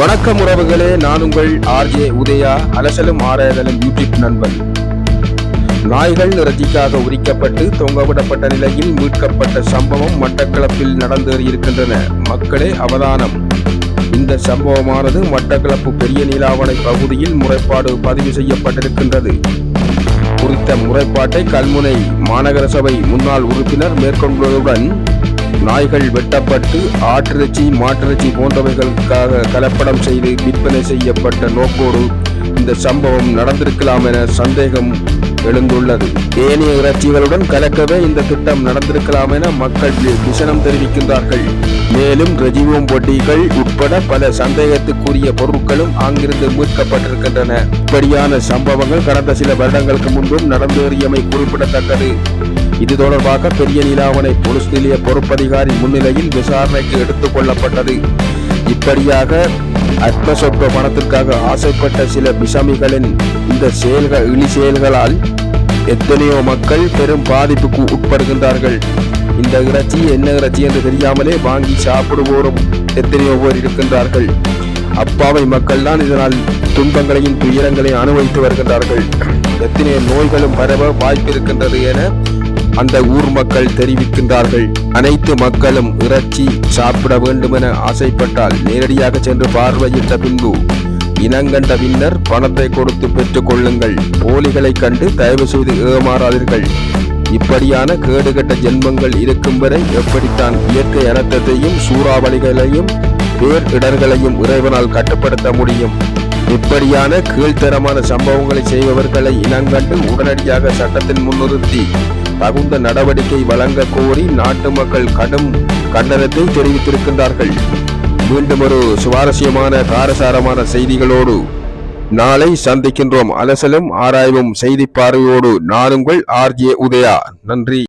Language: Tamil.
வணக்கம் உறவுகளே, நான் உங்கள் ஆர்ஜே உதயா. அலசலும் ஆராய்தலும் யூடியூப் நண்பன். நாய்கள் இறைச்சிக்காக உரிக்கப்பட்டு தொங்கவிடப்பட்ட நிலையில் மீட்கப்பட்ட சம்பவம் மட்டக்களப்பில் நடந்தேறியிருக்கின்றன. மக்களே அவதானம். இந்த சம்பவமானது மட்டக்களப்பு பெரிய நீலாவணை பகுதியில் முறைப்பாடு பதிவு செய்யப்பட்டிருக்கின்றது. குறித்த முறைப்பாட்டை கல்முனை மாநகர சபை முன்னாள் உறுப்பினர் மேற்கொண்டுள்ளதுடன் நாய்கள் வெட்டப்பட்டு ஆட்டிறைச்சி மாட்டிறைச்சி போன்றவைகளுக்காக கலப்படம் செய்து விற்பனை செய்யப்பட்ட நோக்கோடு இந்த சம்பவம் நடந்திருக்கலாம் என சந்தேகம் எழுந்துள்ளது. ஏனைய இறைச்சிகளுடன் கலக்கவே இந்த திட்டம் நடந்திருக்கலாம் என மக்கள் விசனம் தெரிவிக்கின்றார்கள். மேலும் ரெஜிவோம் பொட்டிகள் உட்பட பல சந்தேகத்துக்குரிய பொருட்களும் அங்கிருந்து மீட்கப்பட்டிருக்கின்றன. இப்படியான சம்பவங்கள் கடந்த சில வருடங்களுக்கு முன்பும் நடந்தேறியமை குறிப்பிடத்தக்கது. இது தொடர்பாக பெரிய நீலாவணை போலீஸ் நிலைய பொறுப்பதிகாரி முன்னிலையில் விசாரணைக்கு எடுத்துக் கொள்ளப்பட்டது. இப்படியாக அற்ப சொற்ப பணத்திற்காக ஆசைப்பட்ட சில பிசமிகளின் இந்த இழி செயல்களால் எத்தனையோ மக்கள் பெரும் பாதிப்புக்கு உட்படுகின்றார்கள். இந்த இறைச்சி என்ன இறைச்சி என்று தெரியாமலே வாங்கி சாப்பிடுவோரும் எத்தனையோ பேர் இருக்கின்றார்கள். அப்பாவை மக்கள் தான் இதனால் துன்பங்களையும் துயரங்களையும் அனுபவித்து வருகின்றார்கள். எத்தனையோ நோய்களும் பரவ வாய்ப்பு இருக்கின்றது என அந்த ஊர் மக்கள் தெரிவிக்கின்றார்கள். அனைத்து மக்களும் இறைச்சி சாப்பிட வேண்டும் என ஆசைப்பட்டால் நேரடியாக சென்று பார்வையிட்ட பின்பு இனங்கண்ட பின்னர் பணத்தை கொடுத்து பெற்றுக் கொள்ளுங்கள். போலிகளை கண்டு தயவு செய்து ஏமாறாதீர்கள். இப்படியான கேடுகட்ட ஜென்மங்கள் இருக்கும் வரை எப்படித்தான் இயற்கை அனர்த்தத்தையும் சூறாவளிகளையும் பேர் இடர்களையும் இறைவனால் கட்டுப்படுத்த முடியும்? இப்படியான கீழ்த்தரமான சம்பவங்களை செய்பவர்களை இனங்கண்டு உடனடியாக சட்டத்தின் முன்னிறுத்தி தகுந்த நடவடிக்கை வழங்க கோரி நாட்டு மக்கள் கடும் கண்டனத்தை தெரிவித்திருக்கின்றார்கள். மீண்டும் ஒரு சுவாரஸ்யமான காரசாரமான செய்திகளோடு நாளை சந்திக்கின்றோம். அலசலும் ஆராய்வும் செய்தி பார்வையோடு நான் உங்கள் ஆர்ஜே உதயா. நன்றி.